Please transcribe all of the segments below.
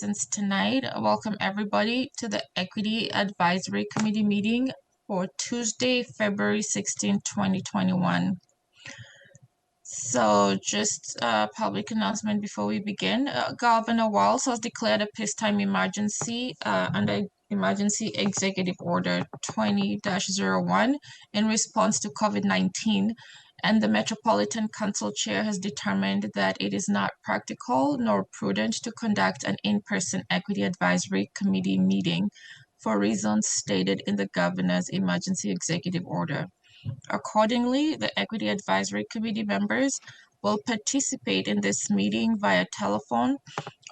assistance tonight. Welcome everybody to the Equity Advisory Committee meeting for Tuesday, February 16, 2021. So just a public announcement before we begin. Governor Walz has declared a peacetime emergency under Emergency Executive Order 20-01 in response to COVID-19, and the Metropolitan Council Chair has determined that it is not practical nor prudent to conduct an in-person Equity Advisory Committee meeting for reasons stated in the Governor's Emergency Executive Order. Accordingly, the Equity Advisory Committee members will participate in this meeting via telephone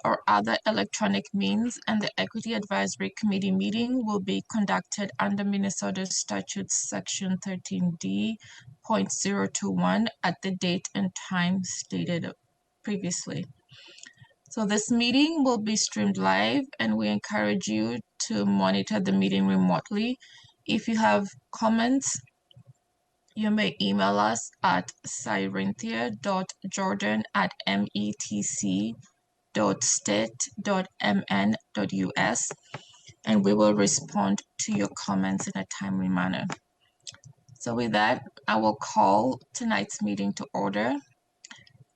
or other electronic means, and the Equity Advisory Committee meeting will be conducted under Minnesota Statute Section 13D.021 at the date and time stated previously. So this meeting will be streamed live, and we encourage you to monitor the meeting remotely. If you have comments, you may email us at cyrinthia.jordan@met.state.mn.us, and we will respond to your comments in a timely manner. So with that, I will call tonight's meeting to order.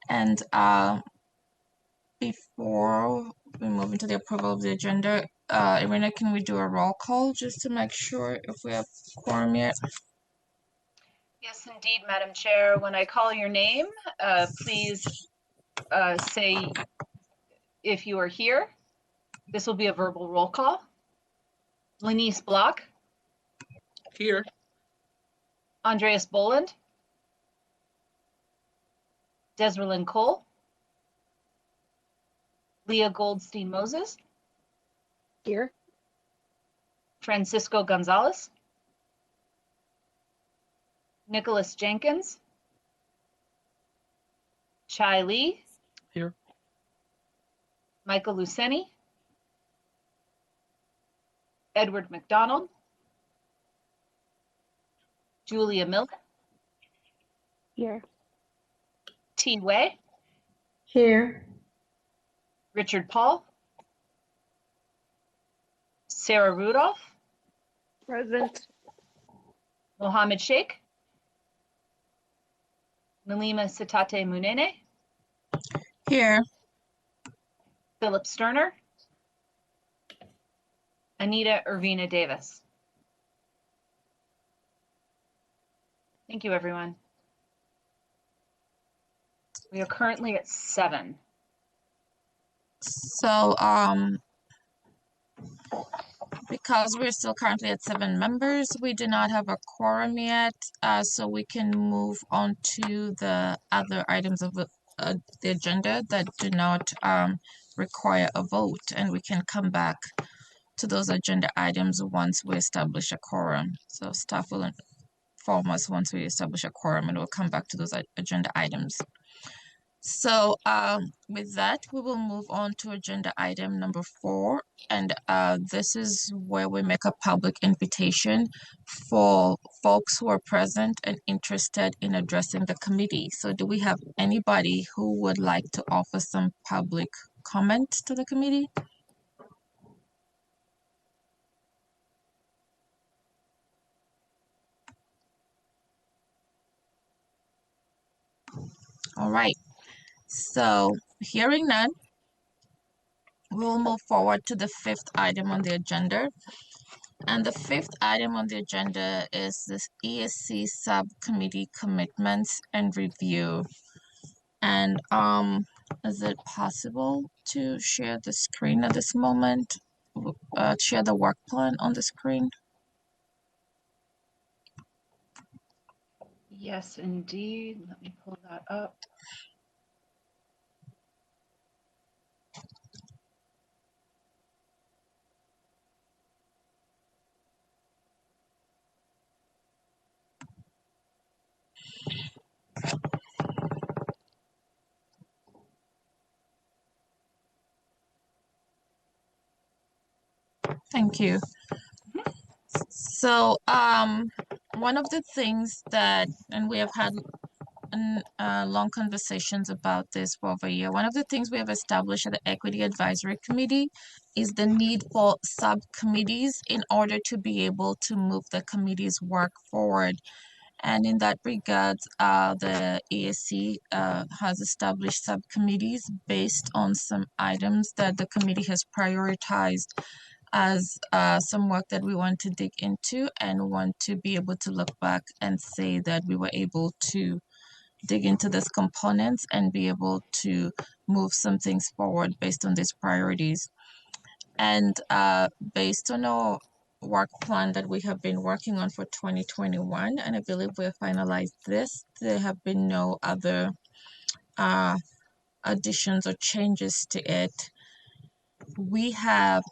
And before we move into the approval of the agenda, Irina, can we do a roll call just to make sure if we have quorum yet? Yes, indeed, Madam Chair. When I call your name, please say if you are here. This will be a verbal roll call. Lenice Block. Here. Andreas Boland. Desrelyn Cole. Leah Goldstein Moses. Here. Francisco Gonzalez. Nicholas Jenkins. Chai Lee. Here. Michael Luceni. Edward McDonald. Julia Milk. Here. T. Wei. Here. Richard Paul. Sarah Rudolph. Present. Mohammed Sheikh. Nalima Sitate Munene. Here. Philip Sterner. Anita Irvina Davis. Thank you, everyone. We are currently at 7. So, because we're still currently at 7 members, we do not have a quorum yet, so we can move on to the other items of the agenda that do not require a vote, and we can come back to those agenda items once we establish a quorum. So staff will inform us once we establish a quorum, and we'll come back to those agenda items. So with that, we will move on to agenda item number 4. And this is where we make a public invitation for folks who are present and interested in addressing the committee. So do we have anybody who would like to offer some public comment to the committee? All right. So hearing none, we'll move forward to the 5th item on the agenda. And the 5th item on the agenda is this ESC Subcommittee Commitments and Review. And is it possible to share the screen at this moment? Share the work plan on the screen? Yes, indeed. Let me pull that up. Thank you. So one of the things that, and we have had long conversations about this for over a year. One of the things we have established at the Equity Advisory Committee is the need for subcommittees in order to be able to move the committee's work forward. And in that regard, the ESC has established subcommittees based on some items that the committee has prioritized as some work that we want to dig into and want to be able to look back and say that we were able to dig into these components and be able to move some things forward based on these priorities. And based on our work plan that we have been working on for 2021, and I believe we have finalized this, there have been no other additions or changes to it. We have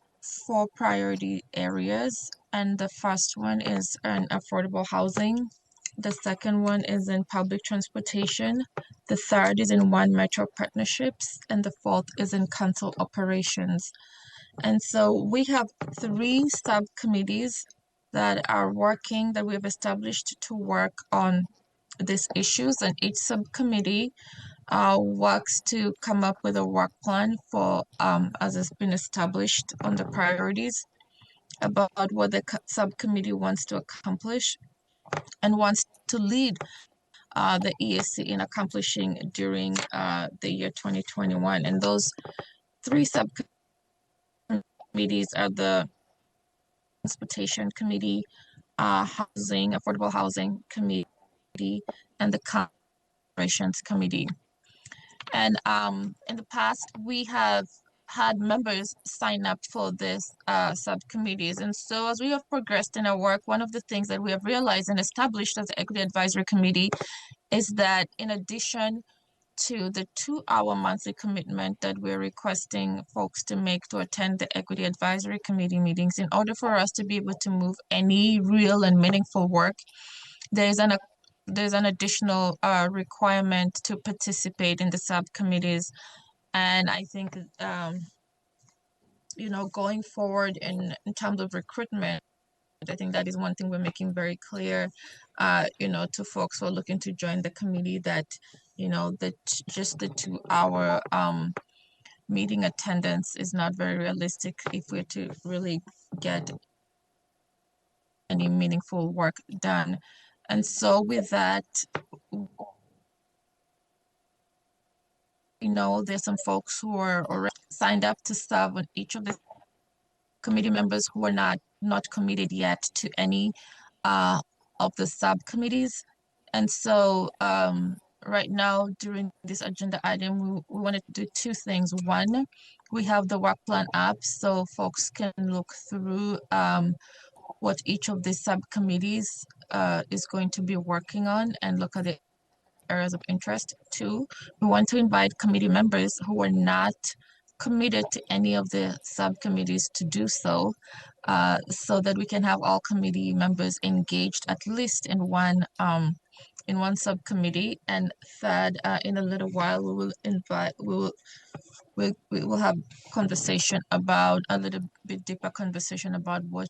4 priority areas, and the first one is in affordable housing. The second one is in public transportation. The third is in One Metro partnerships, and the fourth is in council operations. And so we have 3 subcommittees that are working, that we have established to work on these issues, and each subcommittee works to come up with a work plan for, as has been established on the priorities, about what the subcommittee wants to accomplish and wants to lead the ESC in accomplishing during the year 2021. And those 3 subcommittees are the Transportation Committee, Affordable Housing Committee, and the Operations Committee. And in the past, we have had members sign up for this subcommittees. And so as we have progressed in our work, one of the things that we have realized and established as the Equity Advisory Committee is that in addition to the 2-hour monthly commitment that we're requesting folks to make to attend the Equity Advisory Committee meetings, in order for us to be able to move any real and meaningful work, there's an additional requirement to participate in the subcommittees. And I think, going forward in terms of recruitment, I think that is one thing we're making very clear, to folks who are looking to join the committee, that, that just the 2-hour meeting attendance is not very realistic if we're to really get any meaningful work done. And so with that, there's some folks who are already signed up to serve on each of the committee members who are not committed yet to any of the subcommittees. And so right now, during this agenda item, we wanted to do 2 things. One, we have the work plan app, so folks can look through what each of the subcommittees is going to be working on and look at the areas of interest. 2, we want to invite committee members who are not committed to any of the subcommittees to do so, so that we can have all committee members engaged at least in one subcommittee. And third, in a little while, we will have conversation about a little bit deeper conversation about what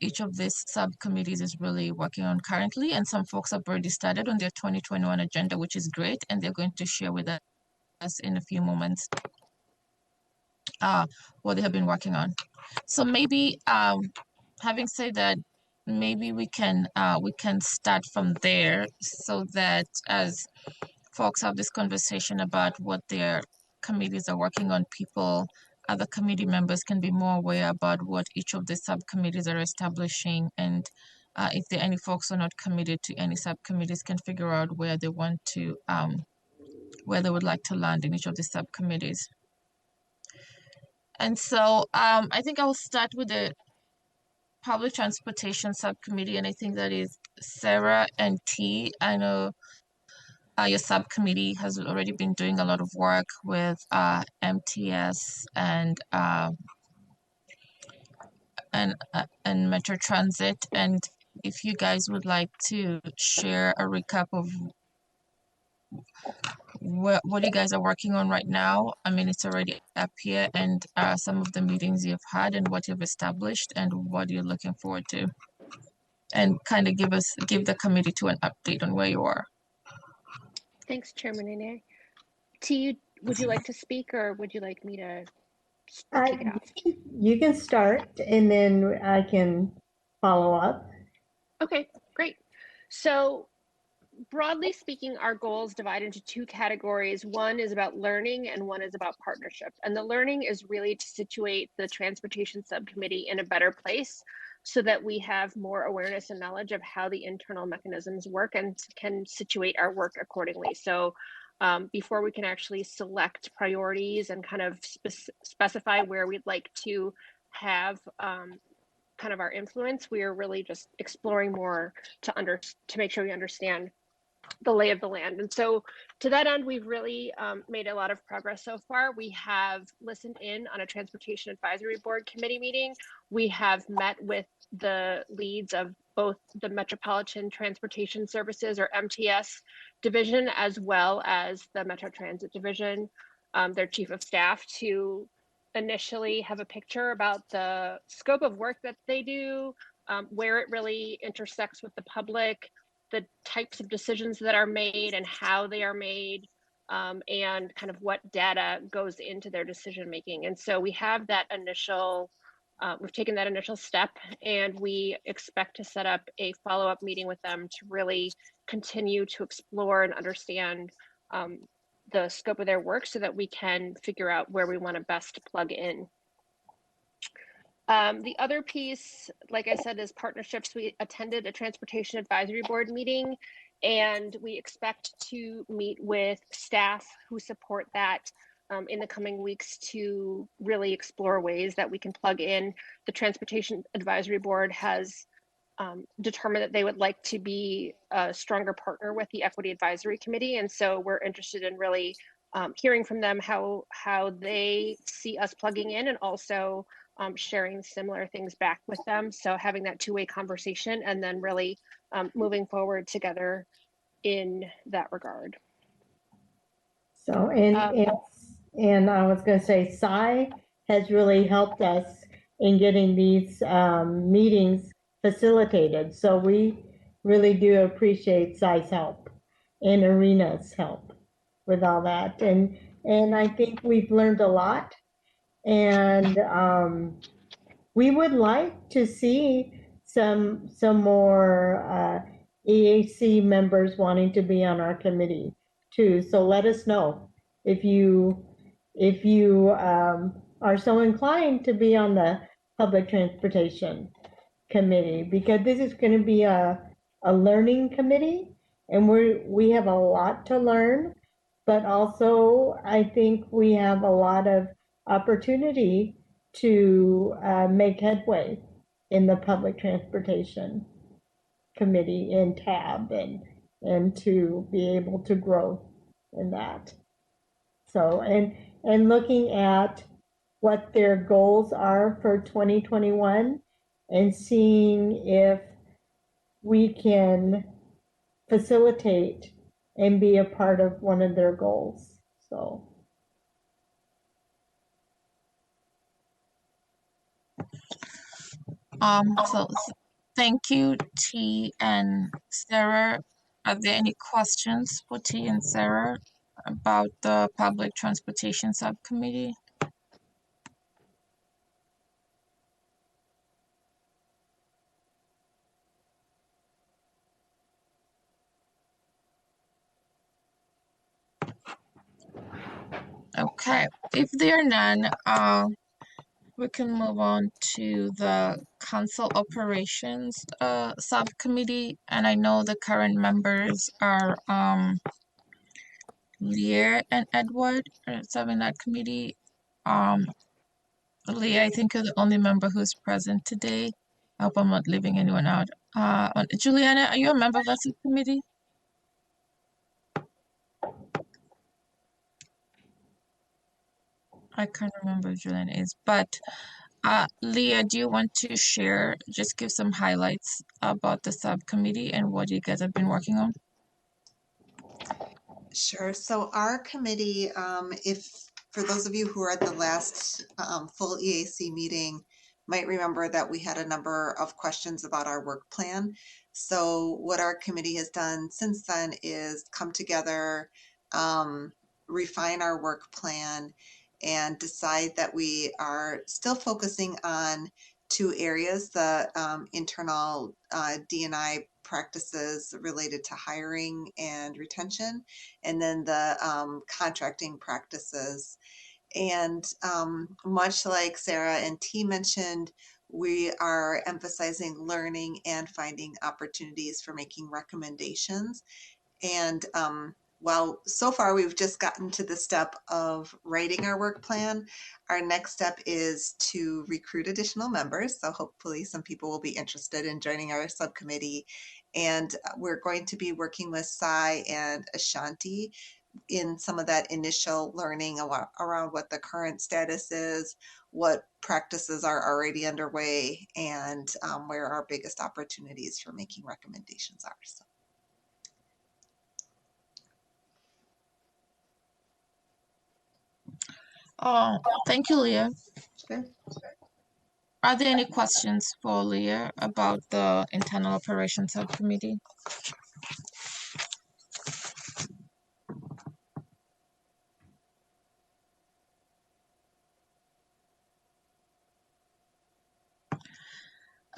each of these subcommittees is really working on currently. And some folks have already started on their 2021 agenda, which is great, and they're going to share with us in a few moments what they have been working on. So maybe, having said that, maybe we can start from there, so that as folks have this conversation about what their committees are working on, other committee members can be more aware about what each of the subcommittees are establishing, and if there are any folks who are not committed to any subcommittees, can figure out where they want to, where they would like to land in each of the subcommittees. And so I think I'll start with the Public Transportation Subcommittee, and I think that is Sarah and T. I know your subcommittee has already been doing a lot of work with MTS and Metro Transit, and if you guys would like to share a recap of what you guys are working on right now. I mean, it's already up here, and some of the meetings you've had and what you've established and what you're looking forward to. and kind of give the committee to an update on where you are. Thanks, Chairman Ine. T, would you like to speak or would you like me to kick it off? You can start and then I can follow up. Okay, great. So broadly speaking, our goals divide into two categories. One is about learning and one is about partnership. And the learning is really to situate the transportation subcommittee in a better place so that we have more awareness and knowledge of how the internal mechanisms work and can situate our work accordingly. So before we can actually select priorities and kind of specify where we'd like to have kind of our influence, we are really just exploring more to make sure we understand the lay of the land. And so to that end, we've really made a lot of progress so far. We have listened in on a Transportation Advisory Board committee meeting. We have met with the leads of both the Metropolitan Transportation Services, or MTS division, as well as the Metro Transit division, their chief of staff, to initially have a picture about the scope of work that they do, where it really intersects with the public, the types of decisions that are made and how they are made, and kind of what data goes into their decision making. And so we have that initial, we've taken that initial step, and we expect to set up a follow-up meeting with them to really continue to explore and understand the scope of their work so that we can figure out where we want to best plug in. The other piece, like I said, is partnerships. We attended a Transportation Advisory Board meeting, and we expect to meet with staff who support that in the coming weeks to really explore ways that we can plug in. The Transportation Advisory Board has determined that they would like to be a stronger partner with the Equity Advisory Committee, and so we're interested in really hearing from them how they see us plugging in, and also sharing similar things back with them. So having that two-way conversation and then really moving forward together in that regard. So, and I was going to say, Cy has really helped us in getting these meetings facilitated. So we really do appreciate Cy's help and Arena's help with all that. And I think we've learned a lot. And we would like to see some more EAC members wanting to be on our committee too. So let us know if you are so inclined to be on the Public Transportation Committee, because this is going to be a learning committee, and we have a lot to learn, but also I think we have a lot of opportunity to make headway in the Public Transportation Committee in TAB, and to be able to grow in that. So, and looking at what their goals are for 2021 and seeing if we can facilitate and be a part of one of their goals. So. So thank you, T and Sarah. Are there any questions for T and Sarah about the Public Transportation Subcommittee? Okay, if there are none, we can move on to the Council Operations Subcommittee, and I know the current members are Leah and Edward are serving that committee. Leah, I think you're the only member who's present today. I hope I'm not leaving anyone out. Juliana, are you a member of that subcommittee? I can't remember who Juliana is, but Leah, do you want to share, just give some highlights about the subcommittee and what you guys have been working on? Sure. So our committee, if for those of you who are at the last full EAC meeting, might remember that we had a number of questions about our work plan. So what our committee has done since then is come together, refine our work plan, and decide that we are still focusing on two areas, the internal D&I practices related to hiring and retention, and then the contracting practices. And much like Sarah and T mentioned, we are emphasizing learning and finding opportunities for making recommendations. And while so far we've just gotten to the step of writing our work plan, our next step is to recruit additional members. So hopefully some people will be interested in joining our subcommittee. And we're going to be working with Sai and Ashanti in some of that initial learning around what the current status is, what practices are already underway, and where our biggest opportunities for making recommendations are. So. Oh, thank you, Leah. Sure. Are there any questions for Leah about the internal operations subcommittee?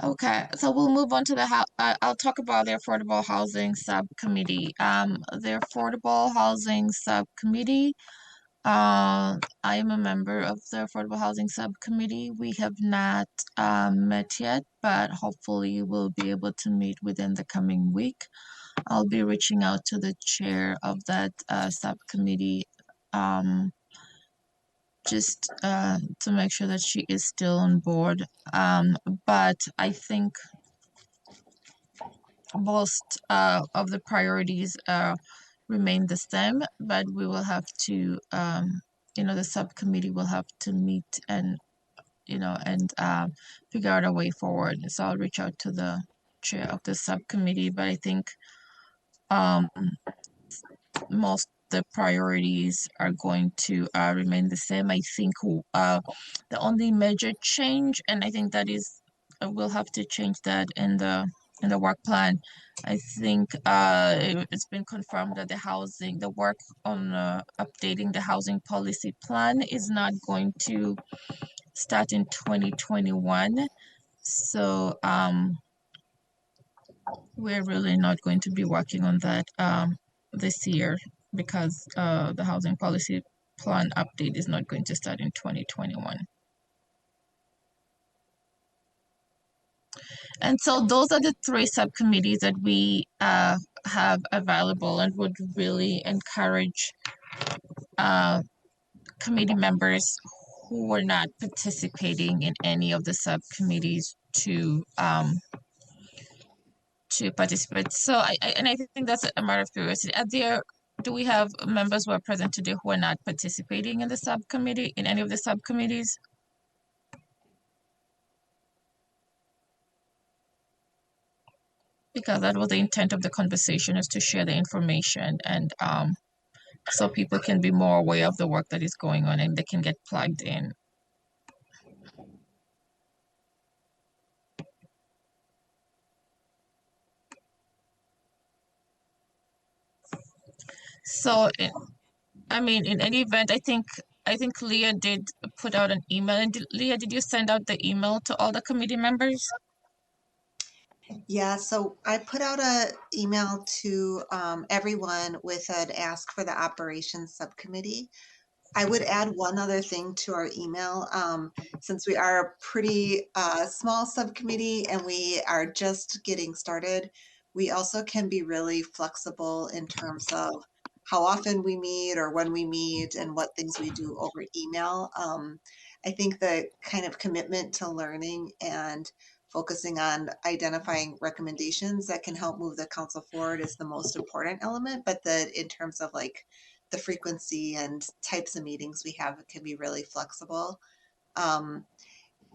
Okay, so we'll move on to the I'll talk about the affordable housing subcommittee. The affordable housing subcommittee. I am a member of the affordable housing subcommittee. We have not met yet, but hopefully we'll be able to meet within the coming week. I'll be reaching out to the chair of that subcommittee just to make sure that she is still on board. But I think most of the priorities remain the same, but we will have to, the subcommittee will have to meet and, and figure out a way forward. So I'll reach out to the chair of the subcommittee, but I think most the priorities are going to remain the same. I think the only major change, and I think that is we'll have to change that in the work plan. I think it's been confirmed that the work on updating the housing policy plan is not going to start in 2021. So we're really not going to be working on that this year because the housing policy plan update is not going to start in 2021. And so those are the three subcommittees that we have available, and would really encourage committee members who are not participating in any of the subcommittees to participate. So I think that's a matter of curiosity. Do we have members who are present today who are not participating in the subcommittee, in any of the subcommittees? Because that was the intent of the conversation, is to share the information, and so people can be more aware of the work that is going on and they can get plugged in. So, in any event, I think Leah did put out an email. And Leah, did you send out the email to all the committee members? Yeah, so I put out an email to everyone with an ask for the operations subcommittee. I would add one other thing to our email. Since we are a pretty small subcommittee and we are just getting started, we also can be really flexible in terms of how often we meet or when we meet and what things we do over email. I think the kind of commitment to learning and focusing on identifying recommendations that can help move the council forward is the most important element, but that in terms of like the frequency and types of meetings we have, it can be really flexible.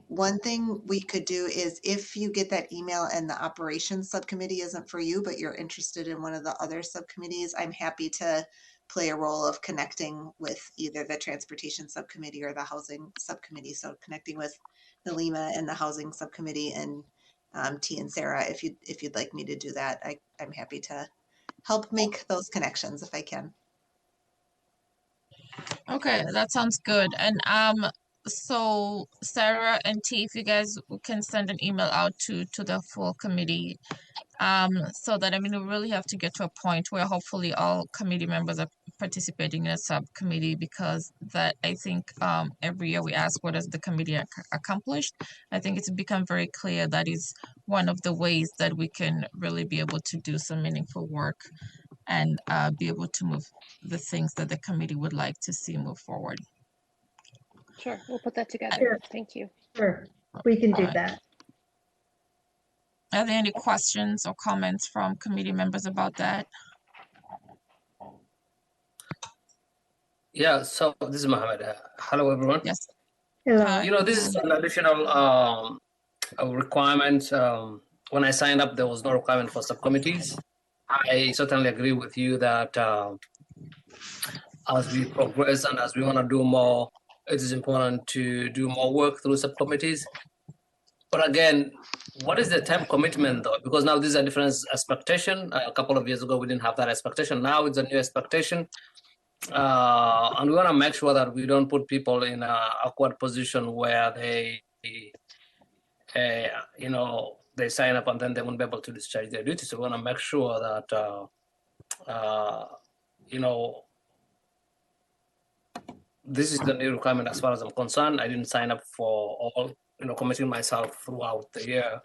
One thing we could do is, if you get that email and the operations subcommittee isn't for you, but you're interested in one of the other subcommittees, I'm happy to play a role of connecting with either the transportation subcommittee or the housing subcommittee. So connecting with Nalima and the housing subcommittee and T and Sarah, if you'd like me to do that, I'm happy to help make those connections if I can. Okay, that sounds good. And so Sarah and T, if you guys can send an email out to the full committee, so that, I mean, we really have to get to a point where hopefully all committee members are participating in a subcommittee, because that, I think, every year we ask, what has the committee accomplished? I think it's become very clear that is one of the ways that we can really be able to do some meaningful work and be able to move the things that the committee would like to see move forward. Sure, we'll put that together. Sure. Thank you. Sure, we can do Alright. that. Are there any questions or comments from committee members about that? Yeah, so this is Mohammed. Hello, everyone. Yes. Hello. Hi. You know, this is an additional requirement. When I signed up, there was no requirement for subcommittees. I certainly agree with you that as we progress and as we want to do more, it is important to do more work through subcommittees. But again, what is the time commitment though? Because now this is a different expectation. A couple of years ago, we didn't have that expectation. Now it's a new expectation. And we want to make sure that we don't put people in an awkward position where they, you know, they sign up and then they won't be able to discharge their duties. So we want to make sure that, you know, this is the new requirement as far as I'm concerned. I didn't sign up for all, you know, committing myself throughout the year.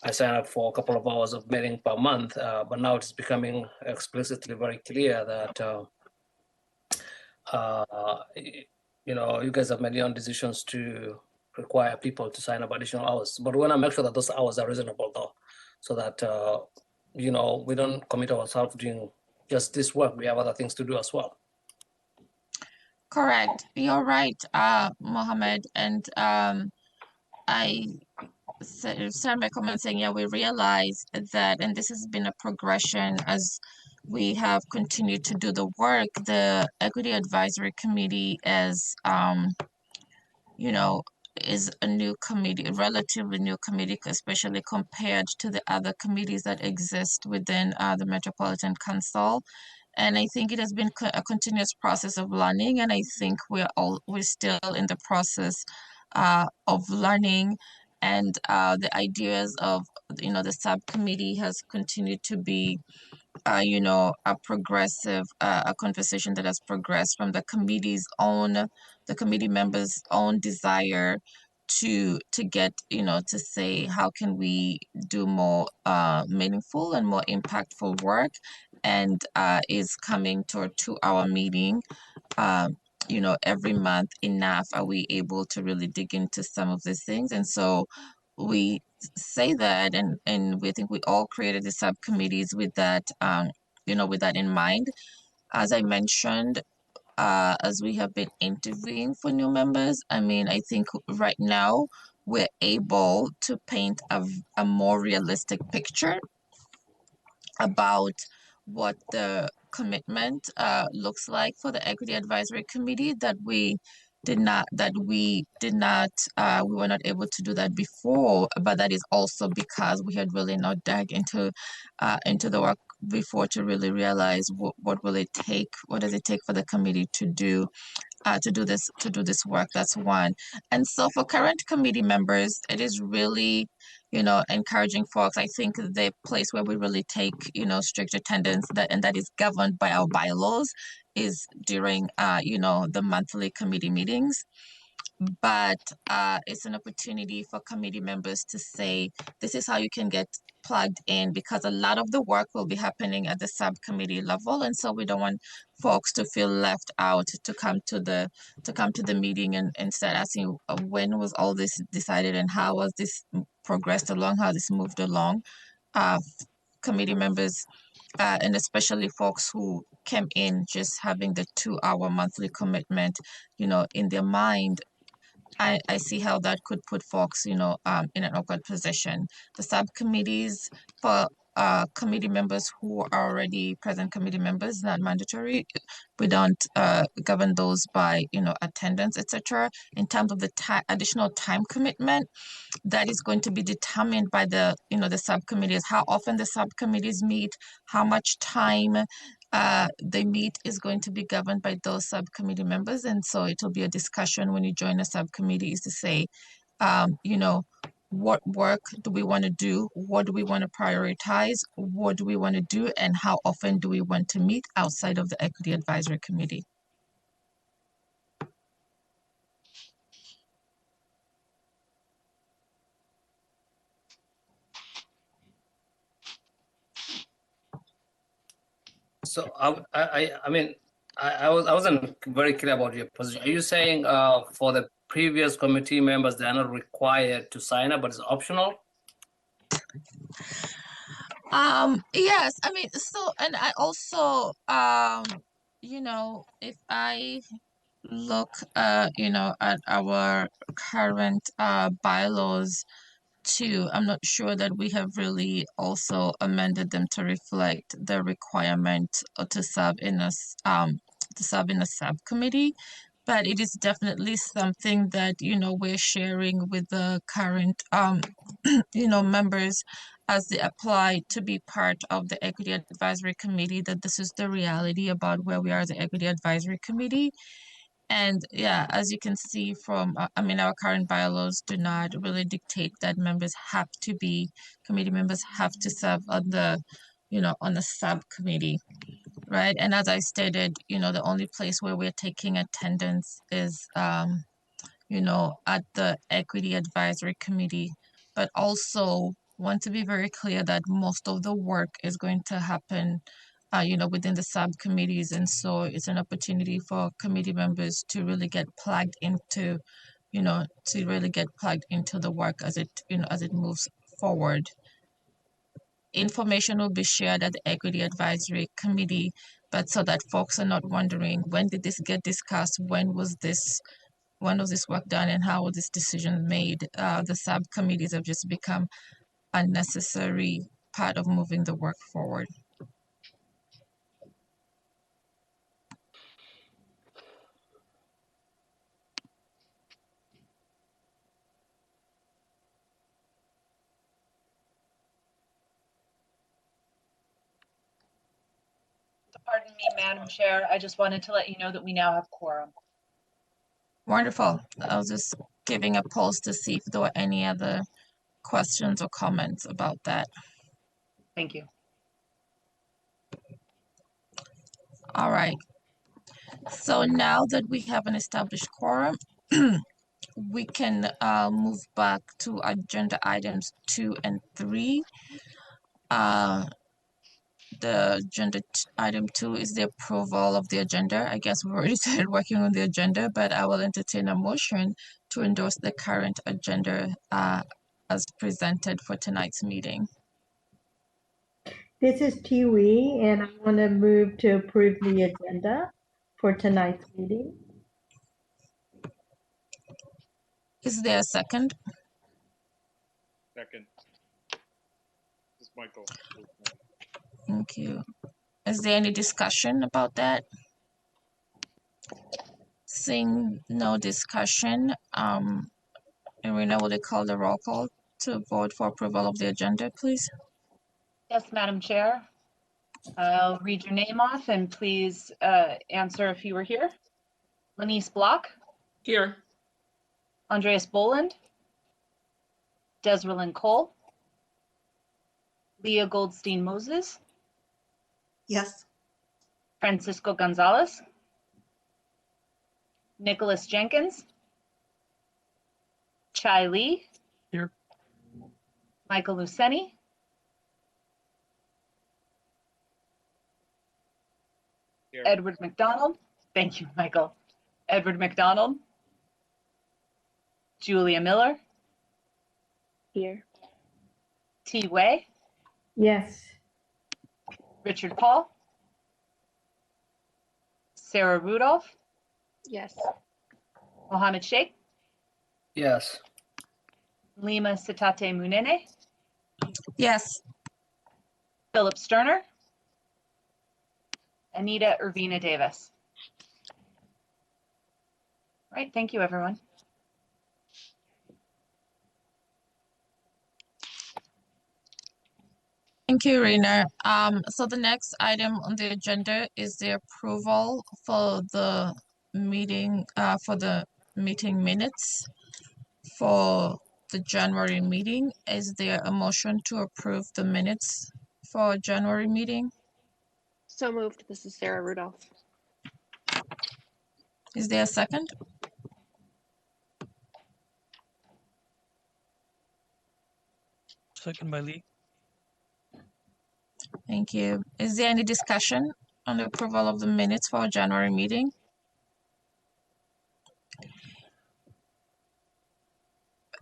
I signed up for a couple of hours of meeting per month, but now it's becoming explicitly very clear that, you know, you guys have made your own decisions to require people to sign up additional hours. But we want to make sure that those hours are reasonable, though, so that, you know, we don't commit ourselves doing just this work. We have other things to do as well. Correct. You're right, Mohammed. And I started my comment saying, yeah, we realize that, and this has been a progression as we have continued to do the work. The Equity Advisory Committee is, you know, is a new committee, a relatively new committee, especially compared to the other committees that exist within the Metropolitan Council. And I think it has been a continuous process of learning, and I think we're still in the process of learning. And the ideas of, you know, the subcommittee has continued to be, you know, a progressive, a conversation that has progressed from the committee members' own desire to get, you know, to say, how can we do more meaningful and more impactful work, and is coming to a 2-hour meeting, you know, every month enough? Are we able to really dig into some of these things? And so we say that, and we think we all created the subcommittees with that, you know, with that in mind. As I mentioned, as we have been interviewing for new members, I mean, I think right now we're able to paint a more realistic picture about what the commitment looks like for the Equity Advisory Committee that we were not able to do that before. But that is also because we had really not dug into the work before to really realize what does it take for the committee to do this work. That's one. And so for current committee members, it is really, you know, encouraging folks. I think the place where we really take, you know, strict attendance, that is governed by our bylaws, is during you know, the monthly committee meetings. But it's an opportunity for committee members to say, this is how you can get plugged in, because a lot of the work will be happening at the subcommittee level, and so we don't want folks to feel left out to come to the meeting and start asking, when was all this decided and how was this progressed along, how this moved along. Committee members, and especially folks who came in just having the 2-hour monthly commitment, you know, in their mind, I see how that could put folks, you know, in an awkward position. The subcommittees, for committee members who are already present committee members, not mandatory. We don't govern those by, attendance, etc. In terms of the additional time commitment, that is going to be determined by the subcommittees, how often the subcommittees meet, how much time they meet is going to be governed by those subcommittee members. And so it will be a discussion when you join a subcommittee is to say, what work do we want to do? What do we want to prioritize? What do we want to do? And how often do we want to meet outside of the Equity Advisory Committee? So I wasn't very clear about your position. Are you saying for the previous committee members, they are not required to sign up, but it's optional? Yes, so, and I also, if I look, at our current bylaws too, I'm not sure that we have really also amended them to reflect the requirement to serve in a subcommittee. But it is definitely something that, we're sharing with the current, members as they apply to be part of the Equity Advisory Committee, that this is the reality about where we are as the Equity Advisory Committee. And yeah, as you can see from, our current bylaws do not really dictate that committee members have to serve on the, on the subcommittee, right? And as I stated, the only place where we're taking attendance is, at the Equity Advisory Committee, but also want to be very clear that most of the work is going to happen within the subcommittees. And so it's an opportunity for committee members to really get plugged into, the work as it moves forward. Information will be shared at the Equity Advisory Committee, but so that folks are not wondering, when did this get discussed? When was this work done, and how was this decision made? The subcommittees have just become a necessary part of moving the work forward. Pardon me, Madam Chair. I just wanted to let you know that we now have quorum. Wonderful. I was just giving a pulse to see if there were any other questions or comments about that. Thank you. All right. So now that we have an established quorum, we can move back to agenda items 2 and 3. The item 2 is the approval of the agenda. I guess we've already started working on the agenda, but I will entertain a motion to endorse the current agenda as presented for tonight's meeting. This is Tiwi, and I want to move to approve the agenda for tonight's meeting. Is there a second? Second. This is Michael. Thank you. Is there any discussion about that? Seeing no discussion, Irina, will you call the roll call to vote for approval of the agenda, please? Yes, Madam Chair. I'll read your name off and please answer if you were here. Lenise Block. Here. Andreas Boland. Desrelyn Cole. Leah Goldstein Moses. Yes. Francisco Gonzalez. Nicholas Jenkins. Chai Lee. Here. Michael Luceni. Here. Edward McDonald. Thank you, Michael. Edward McDonald. Julia Miller. Here. T. Way. Yes. Richard Paul. Sarah Rudolph. Yes. Mohammed Sheikh. Yes. Lima Sitate Munene. Yes. Philip Sterner, Anita Urbina Davis. All right, thank you, everyone. Thank you, Rena. So the next item on the agenda is the approval for the meeting, minutes for the January meeting. Is there a motion to approve the minutes for January meeting? So moved. This is Sarah Rudolph. Is there a second? Second by Lee. Thank you. Is there any discussion on the approval of the minutes for our January meeting?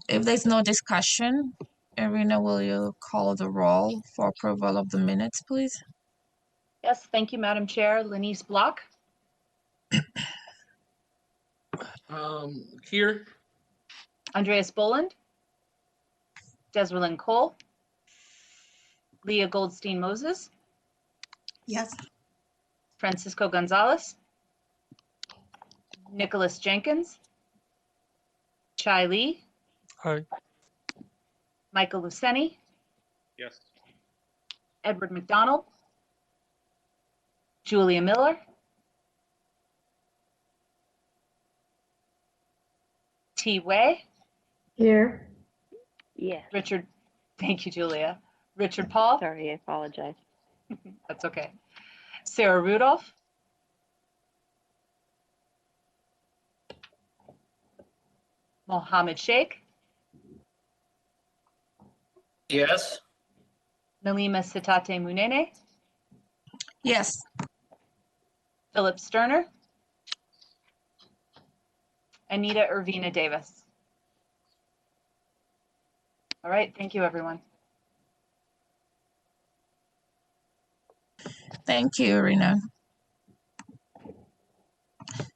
If there's no discussion, Irina, will you call the roll for approval of the minutes, please? Yes, thank you, Madam Chair. Lenise Block, Here. Andreas Boland, Desirlyn Cole, Leah Goldstein Moses, Yes. Francisco Gonzalez, Nicholas Jenkins, Chai Lee, Aye. Michael Luceni, Yes. Edward McDonald, Julia Miller, T. Way, Here. Yes. Richard, thank you, Julia. Richard Paul, Sorry, I apologize. that's okay. Sarah Rudolph, Mohammed Sheikh, Yes. Nalima Sitate Munene, Yes. Philip Sterner, Anita Urbina Davis. All right, thank you, everyone. Thank you, Irina.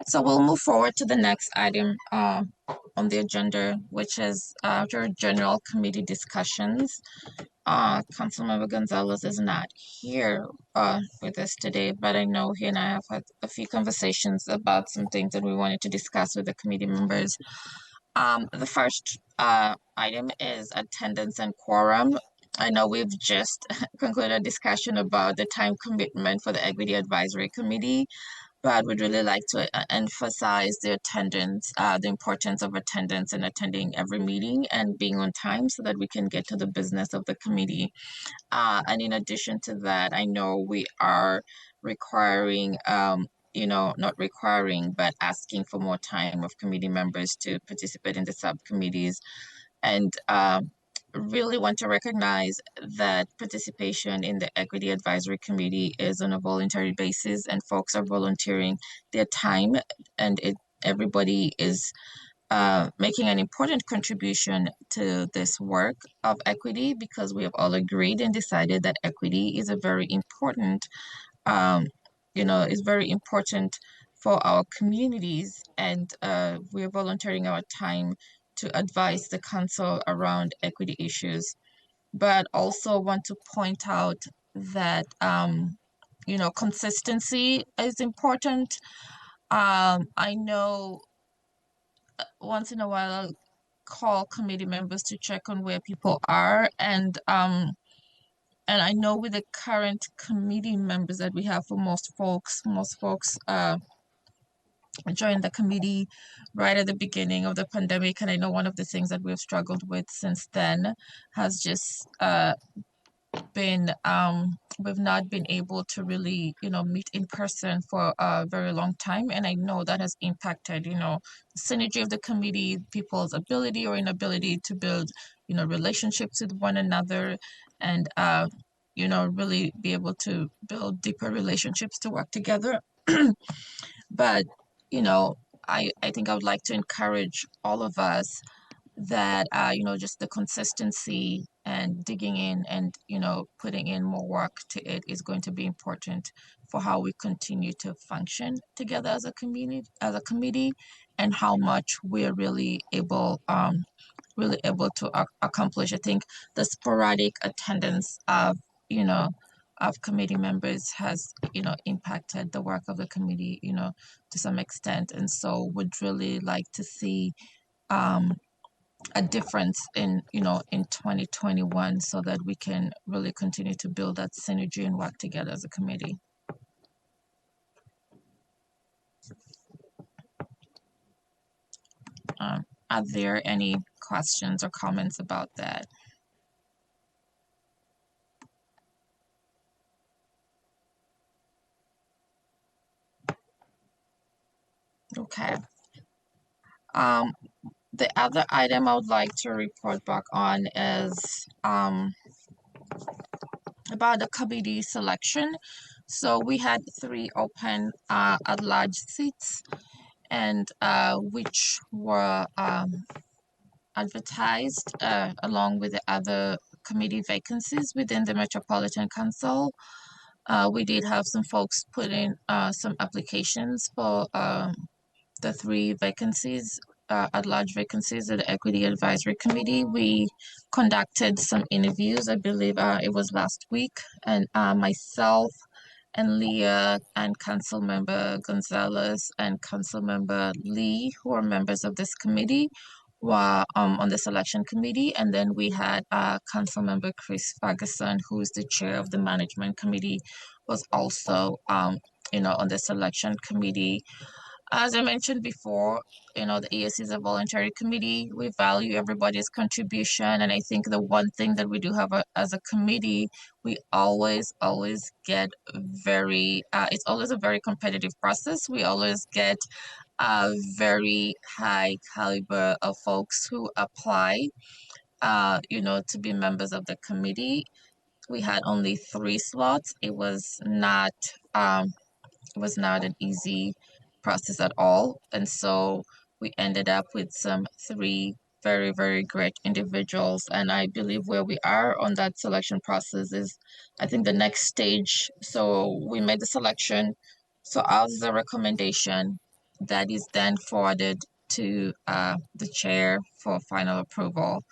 So we'll move forward to the next item on the agenda, which is your general committee discussions. Councilmember Gonzalez is not here with us today, but I know he and I have had a few conversations about some things that we wanted to discuss with the committee members. The first item is attendance and quorum. I know we've just concluded a discussion about the time commitment for the Equity Advisory Committee, but we'd really like to emphasize the attendance, the importance of attendance and attending every meeting and being on time so that we can get to the business of the committee. And in addition to that, I know we are requiring, not requiring, but asking for more time of committee members to participate in the subcommittees. And really want to recognize that participation in the Equity Advisory Committee is on a voluntary basis, and folks are volunteering their time, and everybody is making an important contribution to this work of equity, because we have all agreed and decided that equity is a very important, is very important for our communities, and we're volunteering our time to advise the council around equity issues. But also want to point out that, consistency is important. I know once in a while I'll call committee members to check on where people are, and I know with the current committee members that we have, for most folks joined the committee right at the beginning of the pandemic, and I know one of the things that we've struggled with since then has just been we've not been able to really meet in person for a very long time, and I know that has impacted the synergy of the committee, people's ability or inability to build relationships with one another, and really be able to build deeper relationships to work together. But I think I would like to encourage all of us that just the consistency and digging in and putting in more work to it is going to be important for how we continue to function together as a committee, and how much we're really able to accomplish. I think the sporadic attendance of of committee members has, impacted the work of the committee, to some extent. And so would really like to see a difference in 2021 so that we can really continue to build that synergy and work together as a committee. Are there any questions or comments about that? Okay. The other item I would like to report back on is about the committee selection. So we had 3 open at-large seats, and which were advertised along with the other committee vacancies within the Metropolitan Council. We did have some folks put in some applications for the 3 vacancies, at-large vacancies at the Equity Advisory Committee. We conducted some interviews, I believe it was last week, and myself and Leah and Council Member Gonzalez and Council Member Lee, who are members of this committee, were on the selection committee. And then we had Council Member Chris Ferguson, who is the chair of the management committee, was also on the selection committee. As I mentioned before, the EAC is a voluntary committee. We value everybody's contribution. And I think the one thing that we do have as a committee, we always get it's always a very competitive process. We always get a very high caliber of folks who apply, to be members of the committee. We had only 3 slots. It was not an easy process at all. And so we ended up with some 3 very, very great individuals. And I believe where we are on that selection process is, I think, the next stage. So we made the selection. So ours is a recommendation that is then forwarded to the chair for final approval,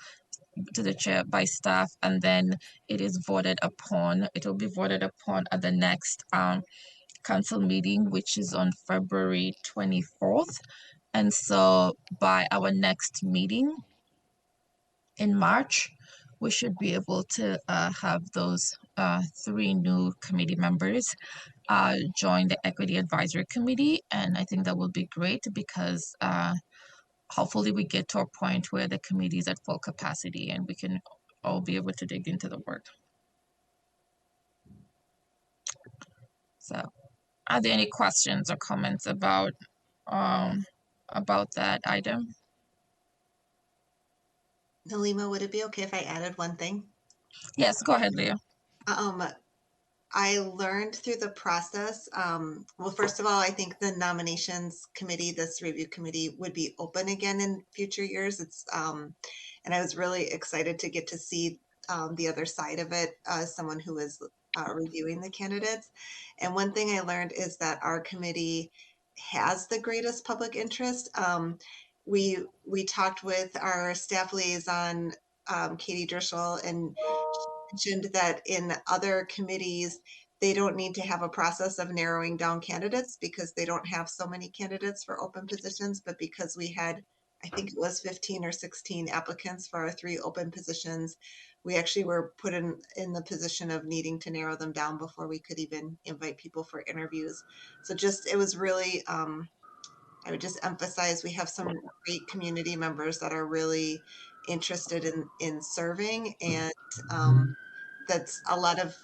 to the chair by staff, and then it is voted upon. It will be voted upon at the next council meeting, which is on February 24th. And so by our next meeting in March, we should be able to have those 3 new committee members join the Equity Advisory Committee. And I think that will be great because hopefully we get to a point where the committee is at full capacity and we can all be able to dig into the work. So are there any questions or comments about that item? Nalima, would it be okay if I added one thing? Yes, go ahead, Leah. I learned through the process, well, first of all, I think the nominations committee, this review committee, would be open again in future years. It's and I was really excited to get to see the other side of it as someone who is reviewing the candidates. And one thing I learned is that our committee has the greatest public interest. We talked with our staff liaison, Katie Driscoll, and mentioned that in other committees, they don't need to have a process of narrowing down candidates because they don't have so many candidates for open positions. But because we had, I think it was 15 or 16 applicants for our 3 open positions, we actually were put in the position of needing to narrow them down before we could even invite people for interviews. So it was really, I would just emphasize we have some great community members that are really interested in serving, and that's a lot of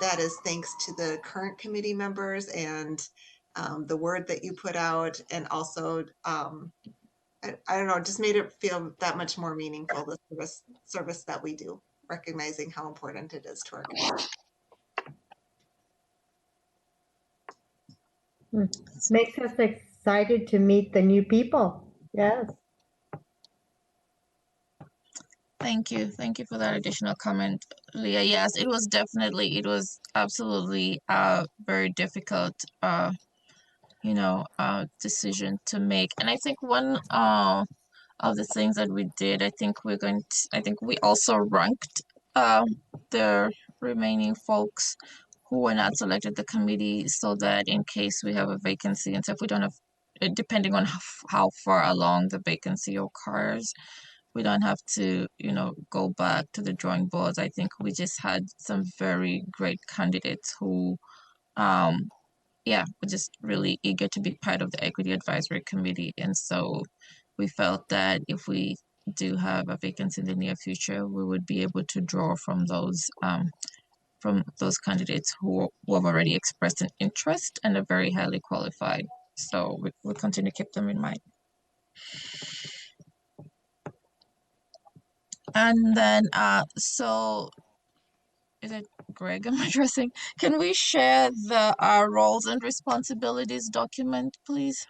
that is thanks to the current committee members and the word that you put out, and also I don't know, it just made it feel that much more meaningful, the service that we do, recognizing how important it is to our community. Makes us excited to meet the new people. Yes. Thank you. Thank you for that additional comment, Leah. Yes, it was absolutely very difficult, decision to make. And I think one of the things that we did, I think we also ranked the remaining folks who were not selected the committee, so that in case we have a vacancy, and so if we don't have, depending on how far along the vacancy occurs, we don't have to, go back to the drawing boards. I think we just had some very great candidates who, were just really eager to be part of the Equity Advisory Committee. And so we felt that if we do have a vacancy in the near future, we would be able to draw from those candidates who have already expressed an interest and are very highly qualified. So we continue to keep them in mind. And then, so is it Greg I'm addressing? Can we share the roles and responsibilities document, please?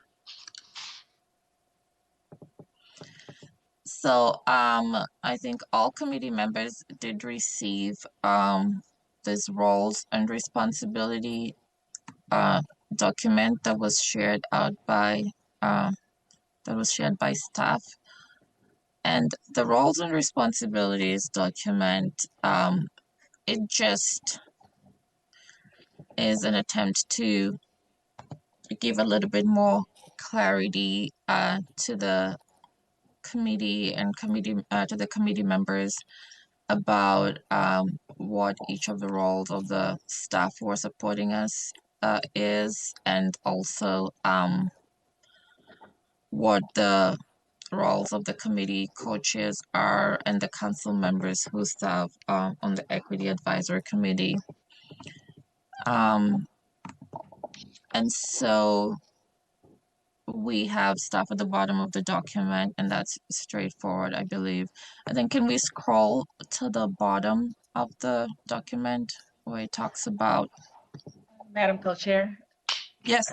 So I think all committee members did receive this roles and responsibility document that was shared out by staff. And the roles and responsibilities document, it just is an attempt to give a little bit more clarity to the committee and to the committee members about what each of the roles of the staff who are supporting us is, and also what the roles of the committee co-chairs are and the council members who serve on the Equity Advisory Committee. And so we have stuff at the bottom of the document, and that's straightforward, I believe. And then can we scroll to the bottom of the document where it talks about? Madam Co-Chair, Yes.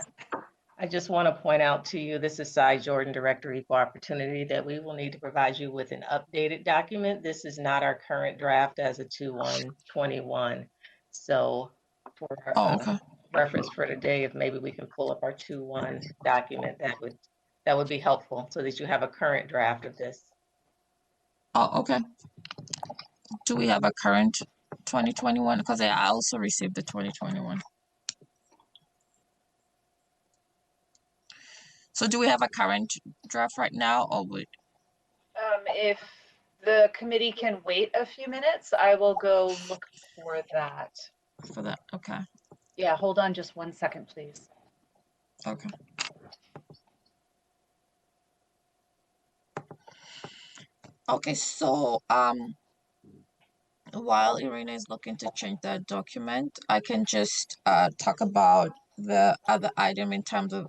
I just want to point out to you, this is Cy Jordan, Director Equal Opportunity, that we will need to provide you with an updated document. This is not our current draft as a 2/1/21. So for okay. reference for today, if maybe we can pull up our 2/1 document, that would be helpful so that you have a current draft of this. Oh, okay. Do we have a current 2021? Because I also received the 2021. So do we have a current draft right now, or would? If the committee can wait a few minutes, I will go look for that. For that, okay. Yeah, hold on just 1 second, please. Okay. Okay, so while Irina is looking to change that document, I can just talk about the other item in terms of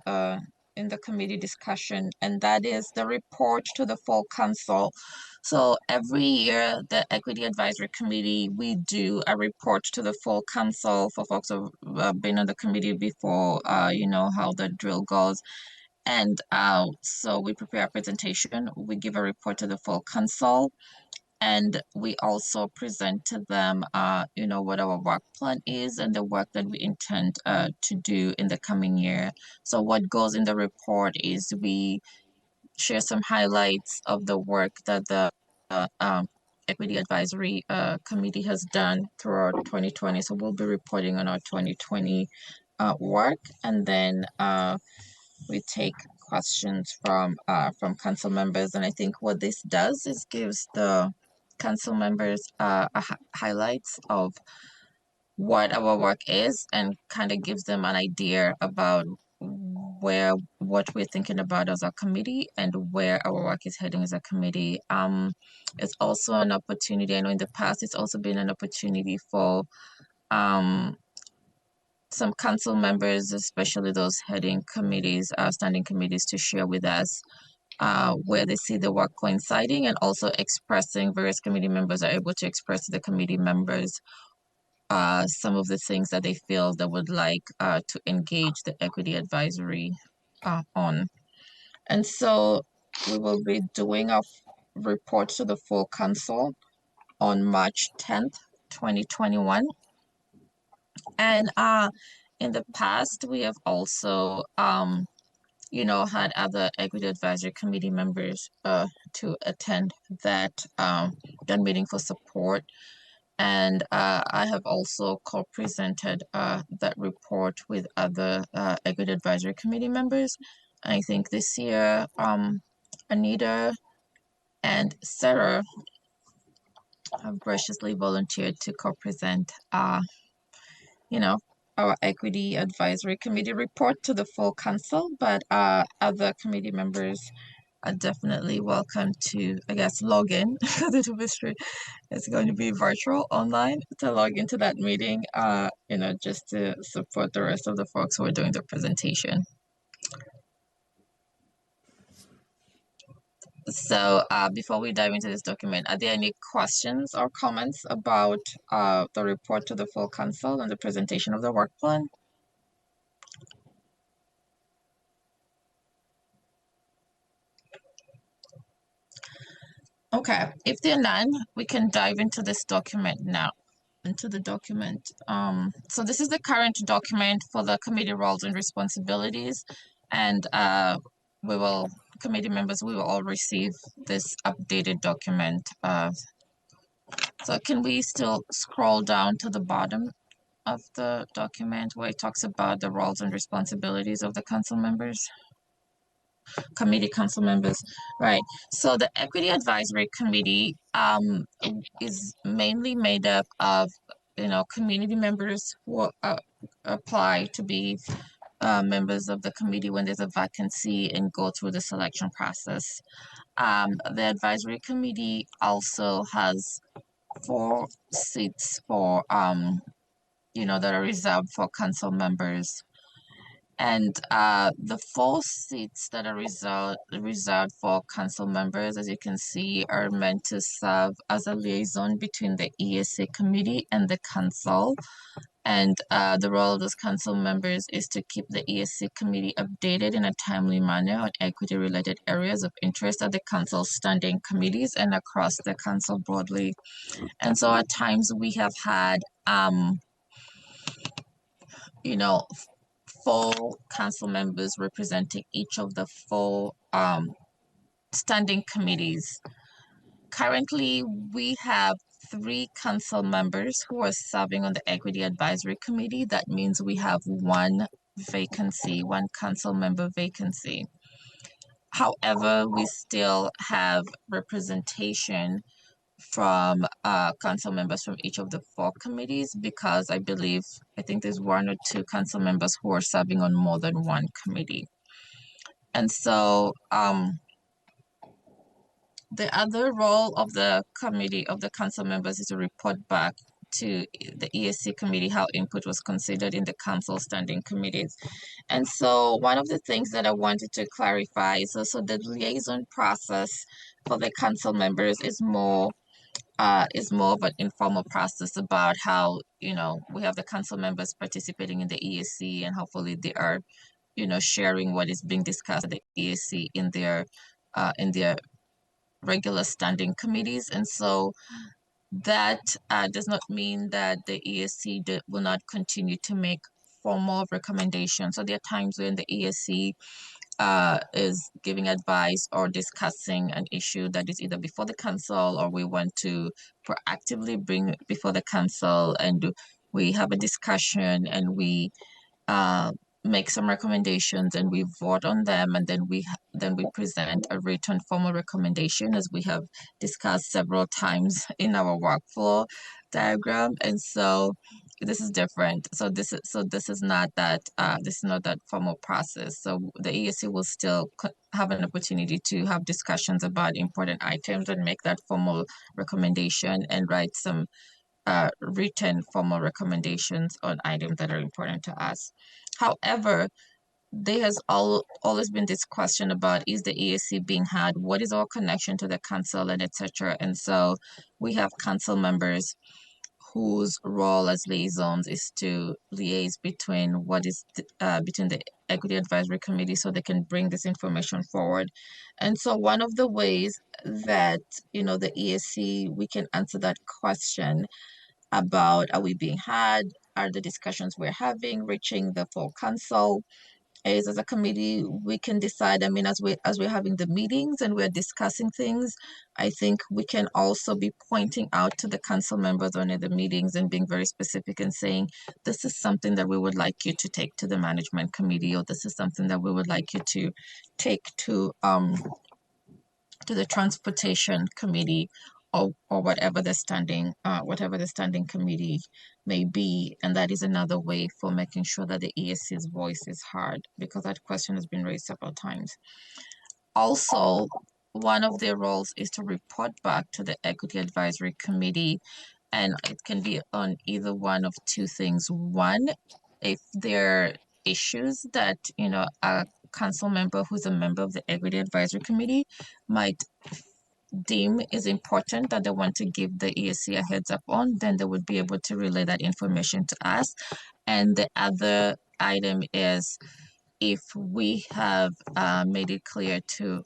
in the committee discussion, and that is the report to the full council. So every year, the Equity Advisory Committee, we do a report to the full council. For folks who have been on the committee before, you know how the drill goes. And so we prepare a presentation, we give a report to the full council, and we also present to them, you know, what our work plan is and the work that we intend to do in the coming year. So what goes in the report is we share some highlights of the work that the Equity Advisory Committee has done throughout 2020. So we'll be reporting on our 2020 work, and then we take questions from council members. And I think what this does is gives the council members highlights of what our work is, and kind of gives them an idea about what we're thinking about as a committee and where our work is heading as a committee. It's also an opportunity. I know in the past it's also been an opportunity for some council members, especially those heading committees, standing committees, to share with us where they see the work coinciding, and also expressing, various committee members are able to express to the committee members some of the things that they feel they would like to engage the Equity Advisory on. And so we will be doing a report to the full council on March 10th, 2021. And in the past, we have also, you know, had other Equity Advisory Committee members to attend that meeting for support. And I have also co-presented that report with other Equity Advisory Committee members. I think this year, Anita and Sarah have graciously volunteered to co-present, you know, our Equity Advisory Committee report to the full council, but other committee members are definitely welcome to, I guess, log in. The mystery is going to be virtual online to log into that meeting, just to support the rest of the folks who are doing the presentation. So before we dive into this document, are there any questions or comments about the report to the full council and the presentation of the work plan? Okay, if there are none, we can dive into this document now. So this is the current document for the committee roles and responsibilities, and committee members, we will all receive this updated document. So can we still scroll down to the bottom of the document where it talks about the roles and responsibilities of the committee council members, right? So the Equity Advisory Committee is mainly made up of, community members who apply to be members of the committee when there's a vacancy and go through the selection process. The advisory committee also has 4 seats for, that are reserved for council members. And the 4 seats that are reserved for council members, as you can see, are meant to serve as a liaison between the ESA committee and the council. And the role of those council members is to keep the ESA committee updated in a timely manner on equity-related areas of interest at the council's standing committees and across the council broadly. And so at times we have had, 4 council members representing each of the 4 standing committees. Currently, we have 3 council members who are serving on the Equity Advisory Committee. That means we have 1 vacancy, 1 council member vacancy. However, we still have representation from council members from each of the 4 committees, because I think there's 1 or 2 council members who are serving on more than 1 committee. And so the other role of the council members is to report back to the ESC committee how input was considered in the council standing committees. And so one of the things that I wanted to clarify is also the liaison process for the council members is more of an informal process about how, we have the council members participating in the ESC, and hopefully they are, sharing what is being discussed at the ESC in their regular standing committees. And so that does not mean that the ESC will not continue to make formal recommendations. So there are times when the ESC is giving advice or discussing an issue that is either before the council, or we want to proactively bring before the council, and we have a discussion and we make some recommendations and we vote on them, and then we present a written formal recommendation, as we have discussed several times in our workflow diagram. And so this is different. So this is not that formal process. So the ESC will still have an opportunity to have discussions about important items and make that formal recommendation and write some written formal recommendations on items that are important to us. However, there has always been this question about, is the ESC being had? What is our connection to the council, and etc. And so we have council members whose role as liaisons is to liaise between between the Equity Advisory Committee, so they can bring this information forward. And so one of the ways that, the ESC, we can answer that question about, are we being had? Are the discussions we're having reaching the full council? is, as a committee, we can decide. I mean, as we're having the meetings and we're discussing things, I think we can also be pointing out to the council members on the meetings and being very specific and saying, this is something that we would like you to take to the management committee, or this is something that we would like you to take to the transportation committee, or whatever the standing committee may be. And that is another way for making sure that the ESC's voice is heard, because that question has been raised several times. Also, one of their roles is to report back to the Equity Advisory Committee, and it can be on either one of two things. One, if there are issues that, a council member who's a member of the Equity Advisory Committee might deem is important that they want to give the ESC a heads up on, then they would be able to relay that information to us. And the other item is, if we have made it clear to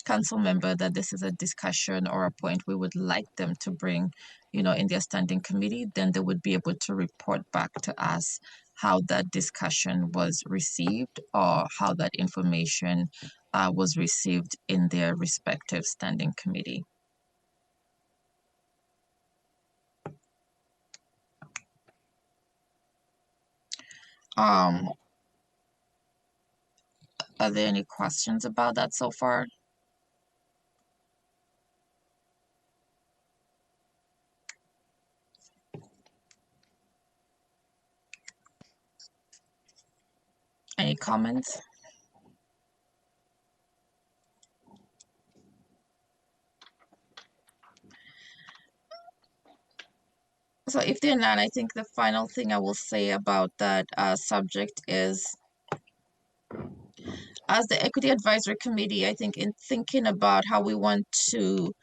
council member that this is a discussion or a point we would like them to bring, in their standing committee, then they would be able to report back to us how that discussion was received, or how that information was received in their respective standing committee. Are there any questions about that so far? Any comments? So if they're not, I think the final thing I will say about that subject is, as the Equity Advisory Committee, I think in thinking about how we want to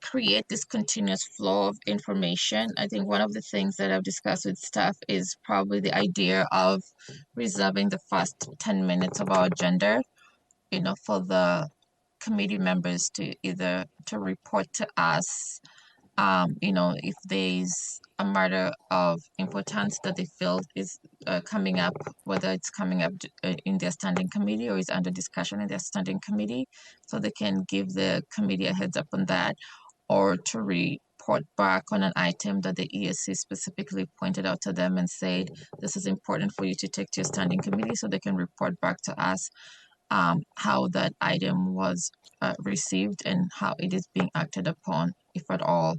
create this continuous flow of information, I think one of the things that I've discussed with staff is probably the idea of reserving the first 10 minutes of our agenda, for the committee members to either to report to us, if there's a matter of importance that they feel is coming up, whether it's coming up in their standing committee or is under discussion in their standing committee, so they can give the committee a heads up on that, or to report back on an item that the ESC specifically pointed out to them and said, this is important for you to take to your standing committee, so they can report back to us how that item was received and how it is being acted upon, if at all.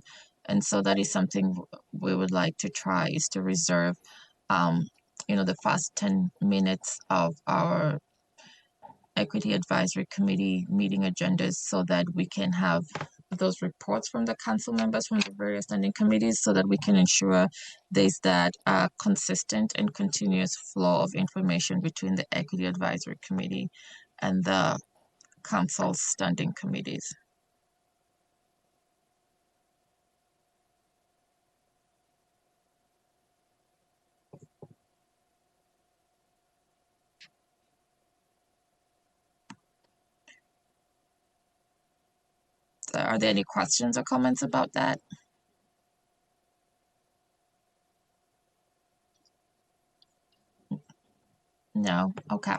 And so that is something we would like to try, is to reserve, the first 10 minutes of our Equity Advisory Committee meeting agendas, so that we can have those reports from the council members from the various standing committees, so that we can ensure there's that consistent and continuous flow of information between the Equity Advisory Committee and the council's standing committees. So are there any questions or comments about that? No? Okay.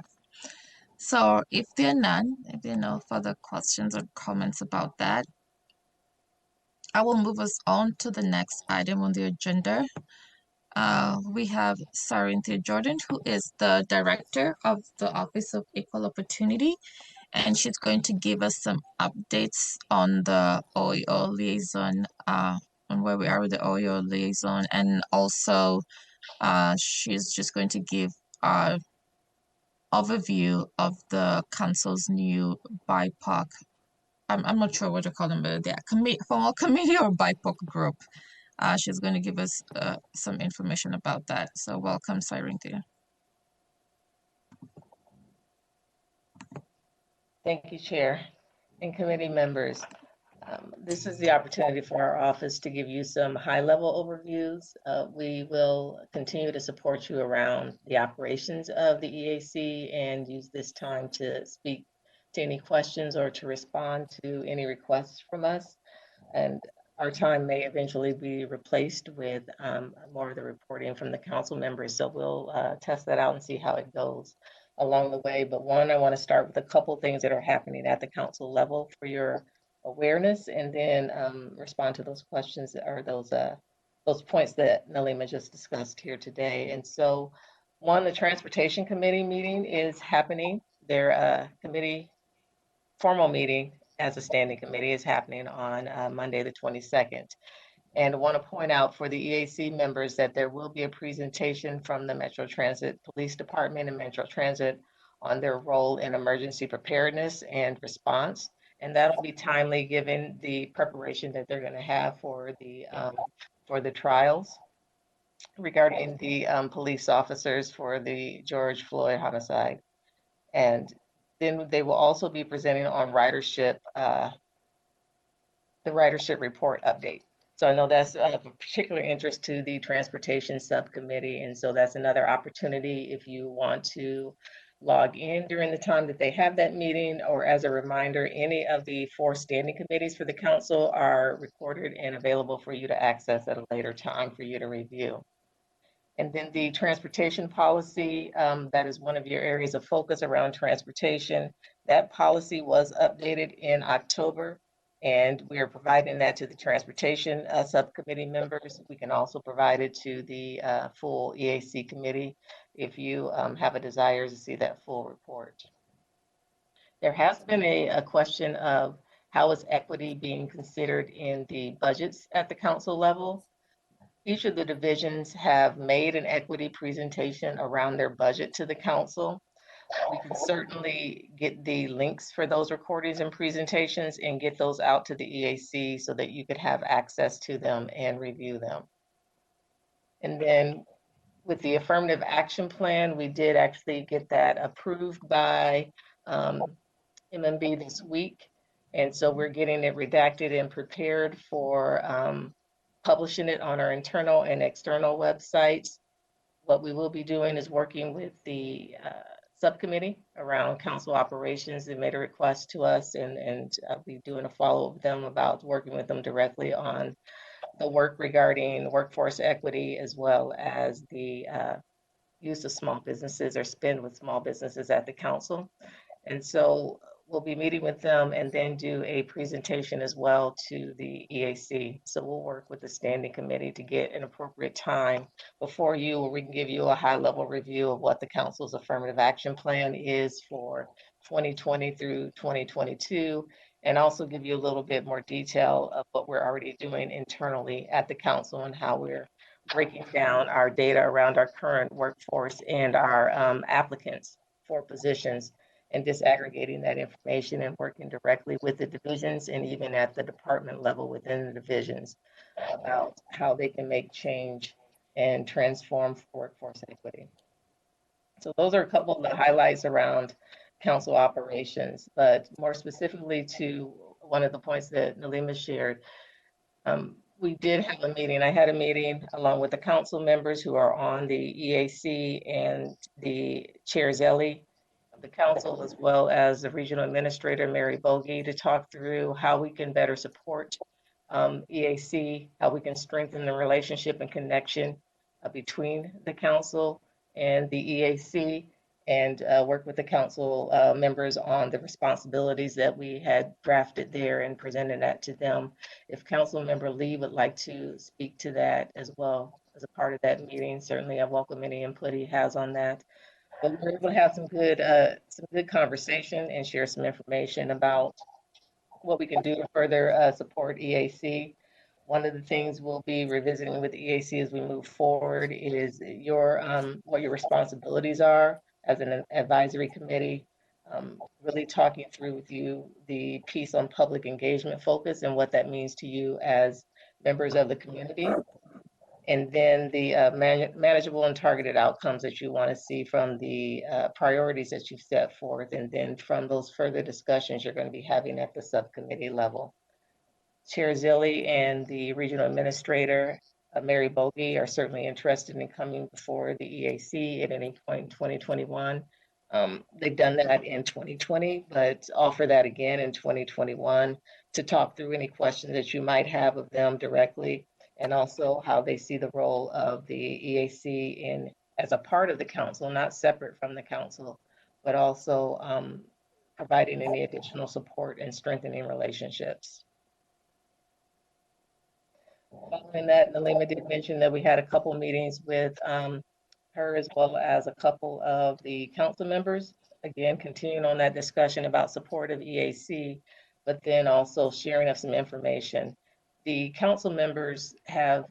So if there are none, if there are no further questions or comments about that, I will move us on to the next item on the agenda. We have Sarinthia Jordan, who is the Director of the Office of Equal Opportunity, and she's going to give us some updates on the OEO liaison, on where we are with the OEO liaison, and also she's just going to give an overview of the council's new BIPOC. I'm not sure what to call them, but they're formal committee or BIPOC group. She's going to give us some information about that. So welcome, Sarinthia. Thank you, Chair and committee members. This is the opportunity for our office to give you some high-level overviews. We will continue to support you around the operations of the EAC and use this time to speak to any questions or to respond to any requests from us. And our time may eventually be replaced with more of the reporting from the council members. So we'll test that out and see how it goes along the way. But one, I want to start with a couple things that are happening at the council level for your awareness, and then respond to those questions or those points that Nalima just discussed here today. And so, one, the Transportation Committee meeting is happening. Their committee formal meeting as a standing committee is happening on Monday, the 22nd. And I want to point out for the EAC members that there will be a presentation from the Metro Transit Police Department and Metro Transit on their role in emergency preparedness and response. And that'll be timely given the preparation that they're going to have for the trials regarding the police officers for the George Floyd homicide. And then they will also be presenting on ridership, the ridership report update. So I know that's of particular interest to the Transportation Subcommittee. And so that's another opportunity if you want to log in during the time that they have that meeting, or as a reminder, any of the 4 standing committees for the council are recorded and available for you to access at a later time for you to review. And then the transportation policy, that is one of your areas of focus around transportation. That policy was updated in October, and we are providing that to the transportation subcommittee members. We can also provide it to the full EAC committee if you have a desire to see that full report. There has been a question of how is equity being considered in the budgets at the council level. Each of the divisions have made an equity presentation around their budget to the council. We can certainly get the links for those recordings and presentations and get those out to the EAC so that you could have access to them and review them. And then with the affirmative action plan, we did actually get that approved by MMB this week. And so we're getting it redacted and prepared for publishing it on our internal and external websites. What we will be doing is working with the subcommittee around council operations. They made a request to us, and I'll be doing a follow-up with them about working with them directly on the work regarding workforce equity, as well as the use of small businesses or spend with small businesses at the council. And so we'll be meeting with them and then do a presentation as well to the EAC. So we'll work with the standing committee to get an appropriate time before you, where we can give you a high level review of what the council's affirmative action plan is for 2020 through 2022, and also give you a little bit more detail of what we're already doing internally at the council and how we're breaking down our data around our current workforce and our applicants for positions, and disaggregating that information and working directly with the divisions and even at the department level within the divisions about how they can make change and transform for workforce equity. So those are a couple of the highlights around council operations, but more specifically to one of the points that Nalima shared, we did have a meeting. I had a meeting along with the council members who are on the EAC and the Chair Zelli of the council, as well as the regional administrator, Mary Bogie, to talk through how we can better support EAC, how we can strengthen the relationship and connection between the council and the EAC, and work with the council members on the responsibilities that we had drafted there and presented that to them. If Council Member Lee would like to speak to that as well as a part of that meeting, certainly I welcome any input he has on that. But we're able to have some good conversation and share some information about what we can do to further support EAC. One of the things we'll be revisiting with EAC as we move forward is what your responsibilities are as an advisory committee, really talking through with you the piece on public engagement focus and what that means to you as members of the community. And then the manageable and targeted outcomes that you want to see from the priorities that you've set forth. And then from those further discussions you're going to be having at the subcommittee level. Chair Zilli and the regional administrator, Mary Bogie, are certainly interested in coming before the EAC at any point in 2021. They've done that in 2020, but offer that again in 2021 to talk through any questions that you might have of them directly, and also how they see the role of the EAC in as a part of the council, not separate from the council, but also providing any additional support and strengthening relationships. Following that, Nalima did mention that we had a couple meetings with her as well as a couple of the council members. Again, continuing on that discussion about support of EAC, but then also sharing of some information. The council members have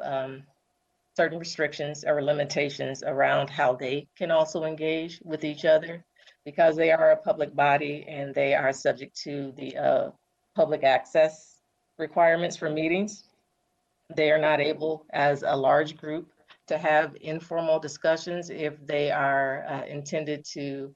certain restrictions or limitations around how they can also engage with each other because they are a public body and they are subject to the public access requirements for meetings. They are not able, as a large group, to have informal discussions if they are intended to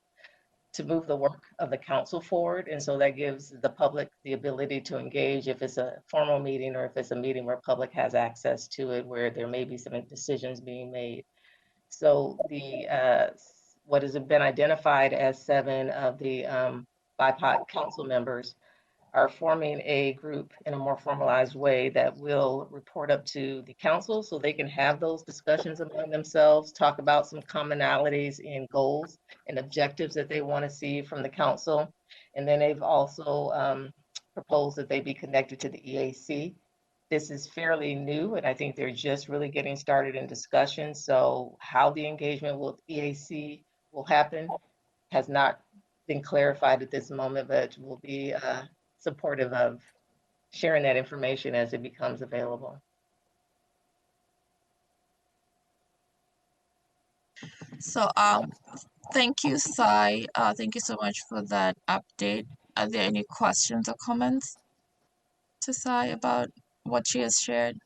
move the work of the council forward. And so that gives the public the ability to engage if it's a formal meeting or if it's a meeting where public has access to it, where there may be some decisions being made. So the what has been identified as 7 of the BIPOC council members are forming a group in a more formalized way that will report up to the council so they can have those discussions among themselves, talk about some commonalities in goals and objectives that they want to see from the council. And then they've also proposed that they be connected to the EAC. This is fairly new, and I think they're just really getting started in discussion. So how the engagement with EAC will happen has not been clarified at this moment, but will be supportive of sharing that information as it becomes available. So thank you, Sai. Thank you so much for that update. Are there any questions or comments to Sai about what she has shared?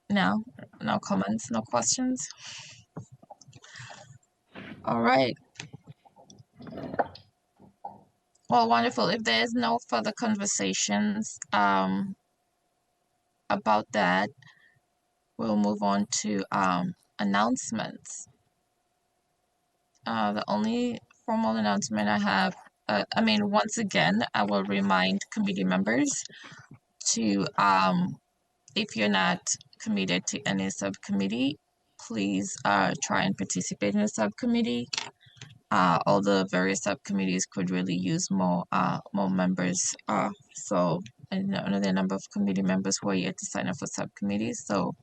No, no comments, no questions. All right. Well, wonderful. If there is no further conversations about that, we'll move on to announcements. The only formal announcement I have, once again, I will remind committee members to, if you're not committed to any subcommittee, please try and participate in a subcommittee. All the various subcommittees could really use more members. So I know there are a number of committee members who are yet to sign up for subcommittees. So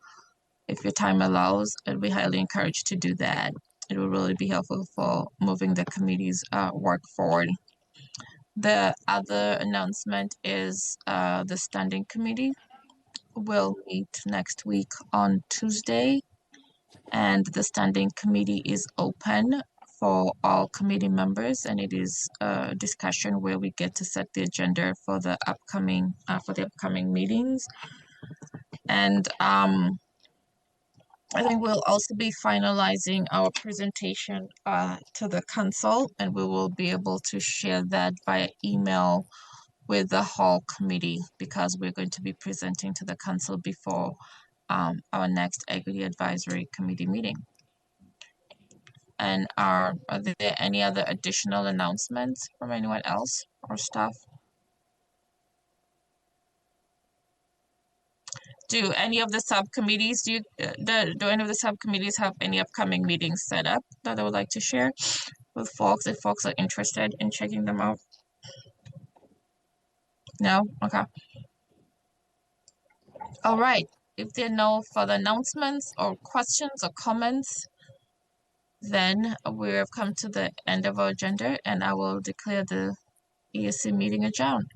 if your time allows, I'd be highly encouraged to do that. It will really be helpful for moving the committee's work forward. The other announcement is the standing committee will meet next week on Tuesday, and the standing committee is open for all committee members, and it is a discussion where we get to set the agenda for the upcoming meetings. And I think we'll also be finalizing our presentation to the council, and we will be able to share that via email with the whole committee because we're going to be presenting to the council before our next Equity Advisory Committee meeting. And are there any other additional announcements from anyone else or staff? Do any of the subcommittees, do any of the subcommittees have any upcoming meetings set up that I would like to share with folks if folks are interested in checking them out? No? Okay. All right. If there are no further announcements or questions or comments, then we have come to the end of our agenda and I will declare the EAC meeting adjourned.